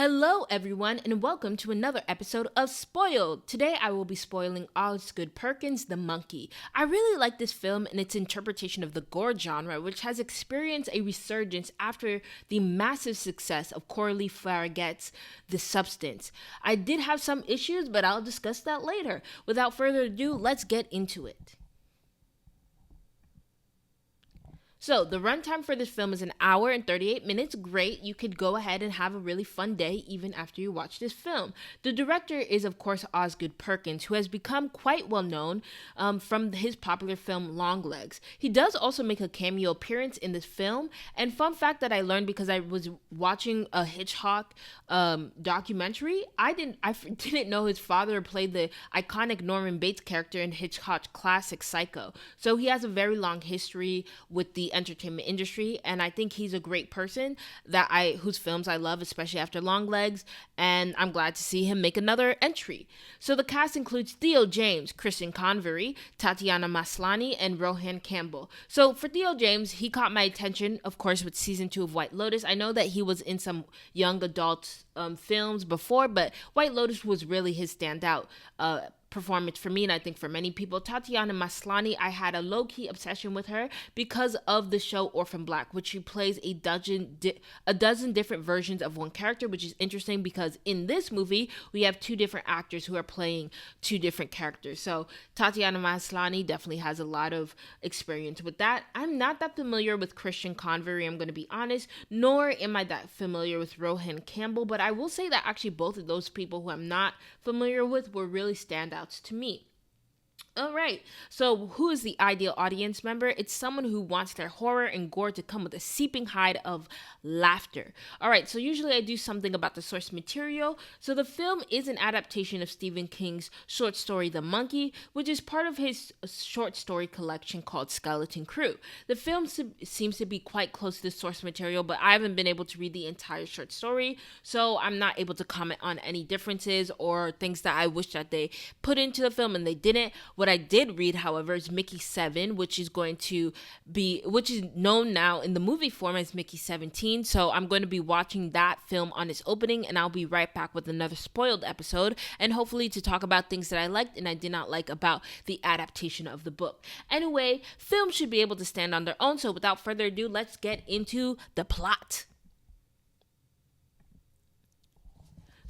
Hello, everyone, and welcome to another episode of Spoiled. Today, I will be spoiling Osgood Perkins, the Monkey. I really like this film and its interpretation of the gore genre, which has experienced a resurgence after the massive success of Coralie Farragut's The Substance. I did have some issues, but I'll discuss that later. Without further ado, let's get into it. So, the runtime for this film is an hour and 38 minutes. Great. You could go ahead and have a really fun day even after you watch this film. The director is, of course, Osgood Perkins, who has become quite well known from his popular film Longlegs. He does also make a cameo appearance in this film. And fun fact that I learned because I was watching a Hitchcock documentary, I didn't know his father played the iconic Norman Bates character in Hitchcock's classic Psycho. So he has a very long history with the entertainment industry, and I think he's a great person whose films I love, especially after Longlegs, and I'm glad to see him make another entry. So the cast includes Theo James, Christian Convery, Tatiana Maslany, and Rohan Campbell. So for Theo James, he caught my attention, of course, with season 2 of White Lotus. I know that he was in some young adult films before, but White Lotus was really his standout performance for me, and I think for many people. Tatiana Maslany, I had a low-key obsession with her because of the show Orphan Black, which she plays a dozen different versions of one character, which is interesting because in this movie we have two different actors who are playing two different characters. So Tatiana Maslany definitely has a lot of experience with that. I'm not that familiar with Christian Convery, I'm going to be honest, nor am I that familiar with Rohan Campbell, but I will say that actually both of those people who I'm not familiar with were really standouts to me. All right, so who is the ideal audience member? It's someone who wants their horror and gore to come with a seeping tide of laughter. All right, so usually I do something about the source material. So the film is an adaptation of Stephen King's short story The Monkey, which is part of his short story collection called Skeleton Crew. The film seems to be quite close to the source material, but I haven't been able to read the entire short story, so I'm not able to comment on any differences or things that I wish that they put into the film and they didn't. What I did read, however, is Mickey 7, which is known now in the movie form as Mickey 17. So I'm going to be watching that film on its opening, and I'll be right back with another spoiled episode, and hopefully to talk about things that I liked and I did not like about the adaptation of the book. Anyway, films should be able to stand on their own, so without further ado, let's get into the plot.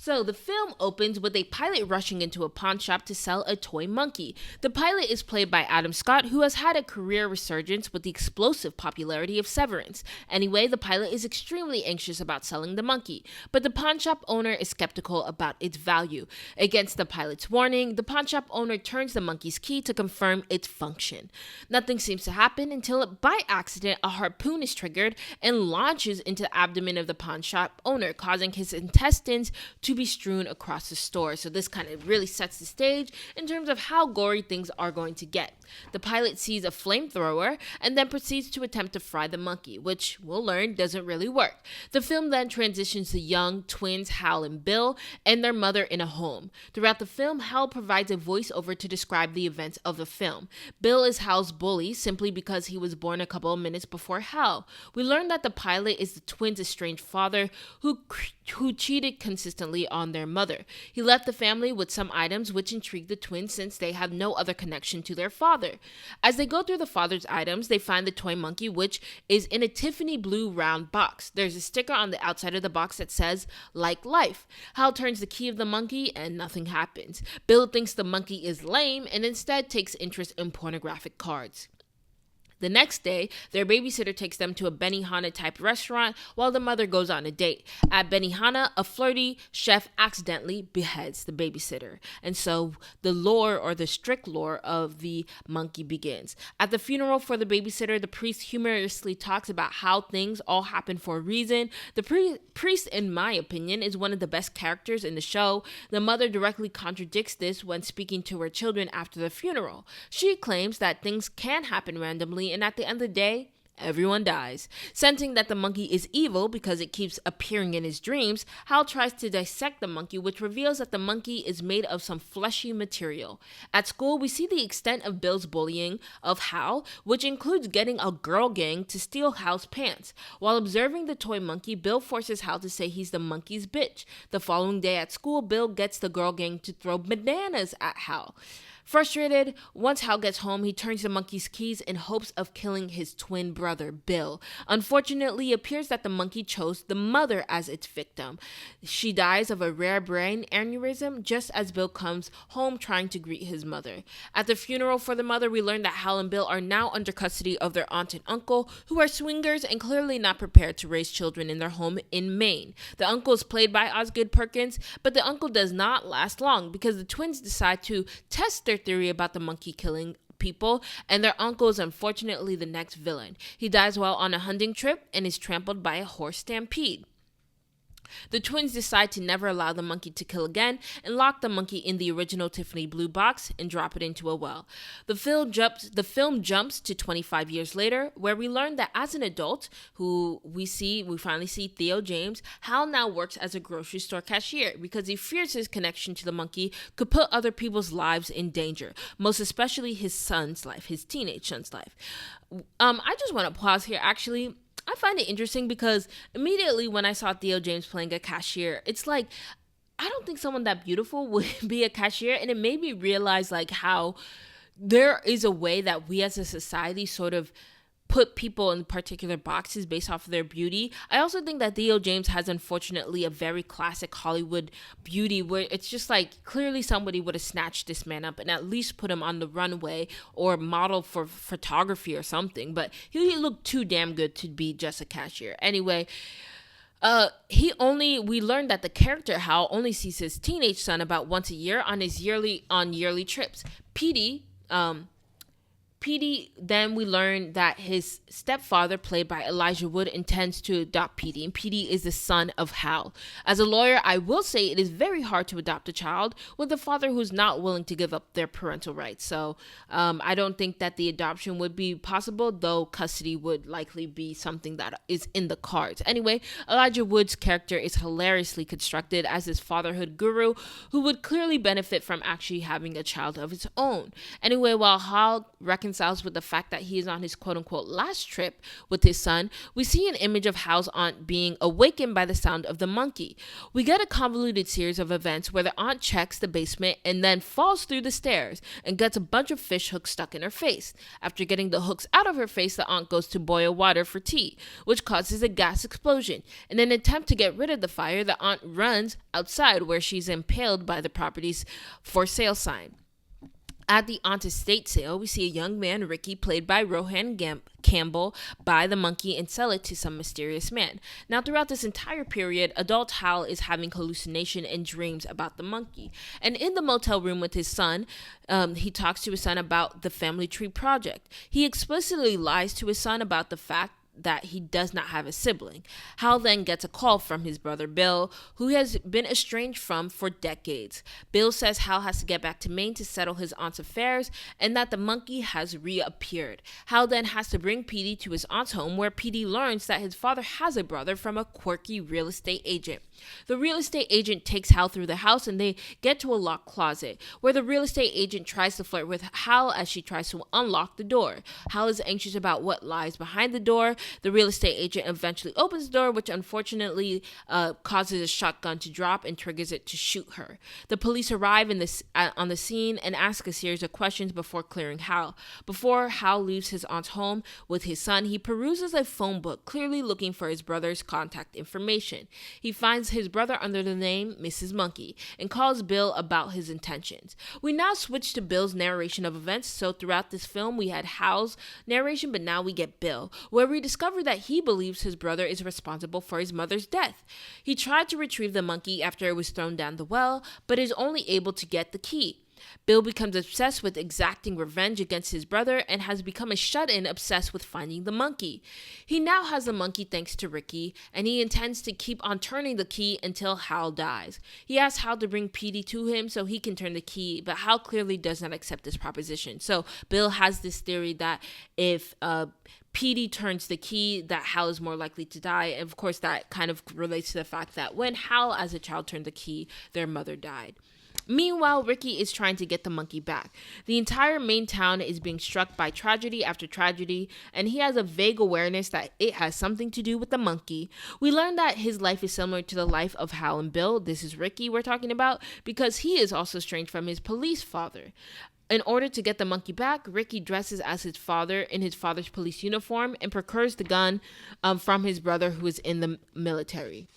So the film opens with a pilot rushing into a pawn shop to sell a toy monkey. The pilot is played by Adam Scott, who has had a career resurgence with the explosive popularity of Severance. Anyway, the pilot is extremely anxious about selling the monkey, but the pawn shop owner is skeptical about its value. Against the pilot's warning, the pawn shop owner turns the monkey's key to confirm its function. Nothing seems to happen until, by accident, a harpoon is triggered and launches into the abdomen of the pawn shop owner, causing his intestines to be strewn across the store. So this kind of really sets the stage in terms of how gory things are going to get. The pilot sees a flamethrower and then proceeds to attempt to fry the monkey, which we'll learn doesn't really work. The film then transitions to young twins Hal and Bill and their mother in a home. Throughout the film, Hal provides a voiceover to describe the events of the film. Bill is Hal's bully simply because he was born a couple of minutes before Hal. We learn that the pilot is the twins' estranged father who cheated consistently on their mother. He left the family with some items which intrigue the twins since they have no other connection to their father. As they go through the father's items, they find the toy monkey, which is in a Tiffany blue round box. There's a sticker on the outside of the box that says, "Like life." Hal turns the key of the monkey and nothing happens. Bill thinks the monkey is lame and instead takes interest in pornographic cards. The next day, their babysitter takes them to a Benihana-type restaurant while the mother goes on a date. At Benihana, a flirty chef accidentally beheads the babysitter. And so the lore, or the strict lore, of the monkey begins. At the funeral for the babysitter, the priest humorously talks about how things all happen for a reason. The priest, in my opinion, is one of the best characters in the show. The mother directly contradicts this when speaking to her children after the funeral. She claims that things can happen randomly, and at the end of the day, everyone dies. Sensing that the monkey is evil because it keeps appearing in his dreams, Hal tries to dissect the monkey, which reveals that the monkey is made of some fleshy material. At school, we see the extent of Bill's bullying of Hal, which includes getting a girl gang to steal Hal's pants. While observing the toy monkey, Bill forces Hal to say he's the monkey's bitch. The following day at school, Bill gets the girl gang to throw bananas at Hal. Frustrated, once Hal gets home, he turns the monkey's keys in hopes of killing his twin brother, Bill. Unfortunately, it appears that the monkey chose the mother as its victim. She dies of a rare brain aneurysm just as Bill comes home trying to greet his mother. At the funeral for the mother, we learn that Hal and Bill are now under custody of their aunt and uncle, who are swingers and clearly not prepared to raise children in their home in Maine. The uncle is played by Osgood Perkins, but the uncle does not last long because the twins decide to test their theory about the monkey killing people, and their uncle is unfortunately the next villain. He dies while on a hunting trip and is trampled by a horse stampede. The twins decide to never allow the monkey to kill again and lock the monkey in the original Tiffany blue box and drop it into a well. The film jumps to 25 years later, where we learn that as an adult, we finally see Theo James, Hal now works as a grocery store cashier because he fears his connection to the monkey could put other people's lives in danger, most especially his teenage son's life. I just want to pause here, actually. I find it interesting because immediately when I saw Theo James playing a cashier, it's like, I don't think someone that beautiful would be a cashier. And it made me realize like how there is a way that we as a society sort of put people in particular boxes based off of their beauty. I also think that Theo James has unfortunately a very classic Hollywood beauty where it's just like clearly somebody would have snatched this man up and at least put him on the runway or model for photography or something, but he looked too damn good to be just a cashier. Anyway, we learned that the character Hal only sees his teenage son about once a year on yearly trips. Petey, then we learn that his stepfather, played by Elijah Wood, intends to adopt Petey, and Petey is the son of Hal. As a lawyer, I will say it is very hard to adopt a child with a father who's not willing to give up their parental rights. So I don't think that the adoption would be possible, though custody would likely be something that is in the cards. Anyway, Elijah Wood's character is hilariously constructed as this fatherhood guru who would clearly benefit from actually having a child of his own. Anyway, while Hal reconciles with the fact that he is on his quote-unquote last trip with his son, we see an image of Hal's aunt being awakened by the sound of the monkey. We get a convoluted series of events where the aunt checks the basement and then falls through the stairs and gets a bunch of fish hooks stuck in her face. After getting the hooks out of her face, the aunt goes to boil water for tea, which causes a gas explosion. In an attempt to get rid of the fire, the aunt runs outside where she's impaled by the property's for sale sign. At the aunt's estate sale, we see a young man, Ricky, played by Rohan Campbell, buy the monkey and sell it to some mysterious man. Now, throughout this entire period, adult Hal is having hallucination and dreams about the monkey. And in the motel room with his son, he talks to his son about the family tree project. He explicitly lies to his son about the fact that he does not have a sibling. Hal then gets a call from his brother Bill, who has been estranged from for decades. Bill says Hal has to get back to Maine to settle his aunt's affairs and that the monkey has reappeared. Hal then has to bring Petey to his aunt's home, where Petey learns that his father has a brother from a quirky real estate agent. The real estate agent takes Hal through the house and they get to a locked closet, where the real estate agent tries to flirt with Hal as she tries to unlock the door. Hal is anxious about what lies behind the door. The real estate agent eventually opens the door, which unfortunately causes a shotgun to drop and triggers it to shoot her. The police arrive on the scene and ask a series of questions before clearing Hal. Before Hal leaves his aunt's home with his son, he peruses a phone book, clearly looking for his brother's contact information. He finds his brother under the name Mrs. Monkey and calls Bill about his intentions. We now switch to Bill's narration of events. So throughout this film, we had Hal's narration, but now we get Bill, where we discover that he believes his brother is responsible for his mother's death. He tried to retrieve the monkey after it was thrown down the well, but is only able to get the key. Bill becomes obsessed with exacting revenge against his brother and has become a shut-in obsessed with finding the monkey. He now has the monkey thanks to Ricky, and he intends to keep on turning the key until Hal dies. He asks Hal to bring Petey to him so he can turn the key, but Hal clearly does not accept this proposition. So Bill has this theory that if Petey turns the key, that Hal is more likely to die. And of course, that kind of relates to the fact that when Hal, as a child, turned the key, their mother died. Meanwhile, Ricky is trying to get the monkey back. The entire main town is being struck by tragedy after tragedy, and he has a vague awareness that it has something to do with the monkey. We learn that his life is similar to the life of Hal and Bill. This is Ricky we're talking about, because he is also estranged from his police father. In order to get the monkey back, Ricky dresses as his father in his father's police uniform and procures the gun from his brother who is in the military.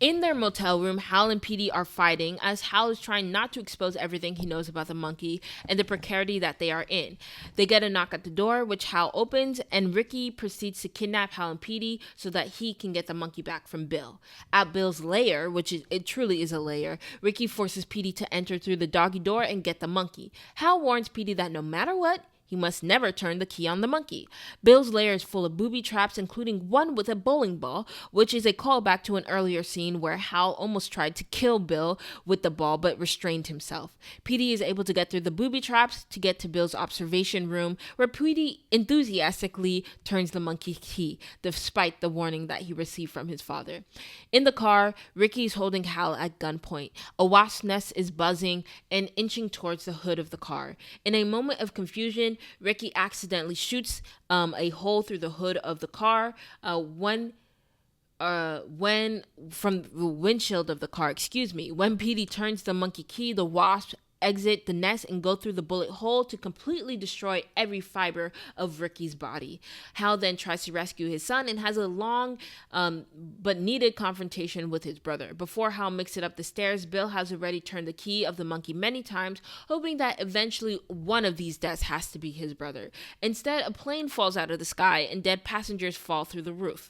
In their motel room, Hal and Petey are fighting as Hal is trying not to expose everything he knows about the monkey and the precarity that they are in. They get a knock at the door, which Hal opens, and Ricky proceeds to kidnap Hal and Petey so that he can get the monkey back from Bill. At Bill's lair, it truly is a lair, Ricky forces Petey to enter through the doggy door and get the monkey. Hal warns Petey that no matter what, he must never turn the key on the monkey. Bill's lair is full of booby traps, including one with a bowling ball, which is a callback to an earlier scene where Hal almost tried to kill Bill with the ball but restrained himself. Petey is able to get through the booby traps to get to Bill's observation room, where Petey enthusiastically turns the monkey key, despite the warning that he received from his father. In the car, Ricky is holding Hal at gunpoint. A wasp nest is buzzing and inching towards the hood of the car. In a moment of confusion, Ricky accidentally shoots a hole through the hood of the car when from the windshield of the car, when Petey turns the monkey key, the wasp exit the nest and go through the bullet hole to completely destroy every fiber of Ricky's body. Hal then tries to rescue his son and has a long but needed confrontation with his brother. Before Hal makes it up the stairs, Bill has already turned the key of the monkey many times, hoping that eventually one of these deaths has to be his brother. Instead, a plane falls out of the sky and dead passengers fall through the roof.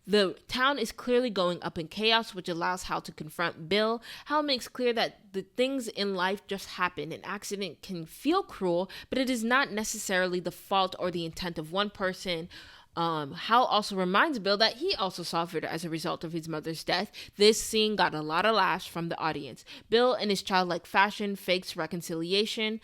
The town is clearly going up in chaos, which allows Hal to confront Bill. Hal makes clear that the things in life just happen. An accident can feel cruel, but it is not necessarily the fault or the intent of one person. Hal also reminds Bill that he also suffered as a result of his mother's death. This scene got a lot of laughs from the audience. Bill, in his childlike fashion, fakes reconciliation,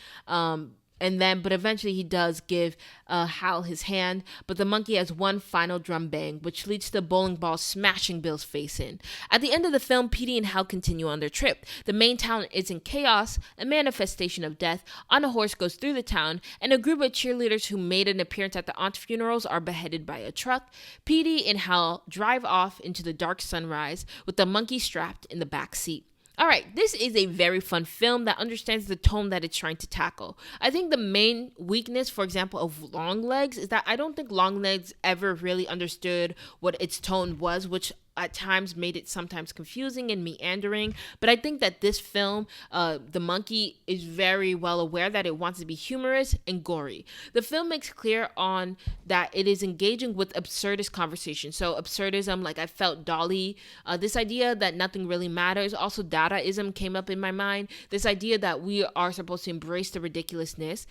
but eventually he does give Hal his hand, but the monkey has one final drum bang, which leads to the bowling ball smashing Bill's face in. At the end of the film, Petey and Hal continue on their trip. The main town is in chaos, a manifestation of death on a horse goes through the town, and a group of cheerleaders who made an appearance at the aunt funerals are beheaded by a truck. Petey and Hal drive off into the dark sunrise with the monkey strapped in the back seat. All right, this is a very fun film that understands the tone that it's trying to tackle. I think the main weakness, for example, of Longlegs is that I don't think Longlegs ever really understood what its tone was, which at times made it sometimes confusing and meandering. But I think that this film, The Monkey, is very well aware that it wants to be humorous and gory. The film makes clear on that it is engaging with absurdist conversation. So absurdism, like I felt Dolly, this idea that nothing really matters. Also Dadaism came up in my mind. This idea that we are supposed to embrace the ridiculousness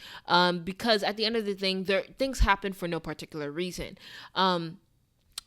because at the end of the thing, things happen for no particular reason.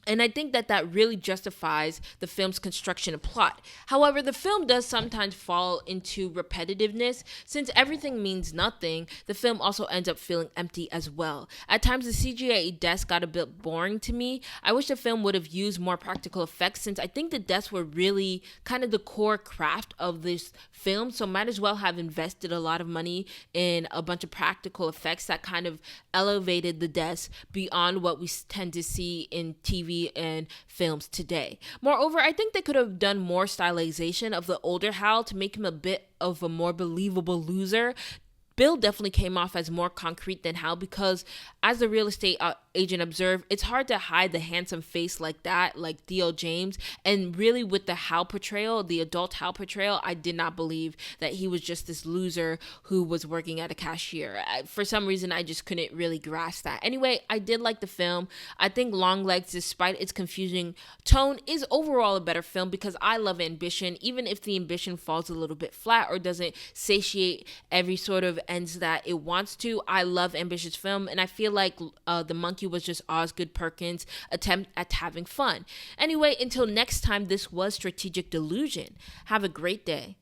And I think that really justifies the film's construction and plot. However, the film does sometimes fall into repetitiveness. Since everything means nothing, the film also ends up feeling empty as well. At times, the CGI deaths got a bit boring to me. I wish the film would have used more practical effects, since I think the deaths were really kind of the core craft of this film. So might as well have invested a lot of money in a bunch of practical effects that kind of elevated the deaths beyond what we tend to see in TV and films today. Moreover, I think they could have done more stylization of the older Hal to make him a bit of a more believable loser. Bill definitely came off as more concrete than Hal because as the real estate agent observed, it's hard to hide the handsome face like that, like Theo James. And really, with the Hal portrayal, the adult Hal portrayal, I did not believe that he was just this loser who was working at a cashier. For some reason, I just couldn't really grasp that. Anyway, I did like the film. I think Longlegs, despite its confusing tone, is overall a better film because I love ambition, even if the ambition falls a little bit flat or doesn't satiate every sort of ends that it wants to. I love ambitious film, and I feel like The Monkey was just Osgood Perkins' attempt at having fun. Anyway, until next time, this was Strategic Delusion. Have a great day.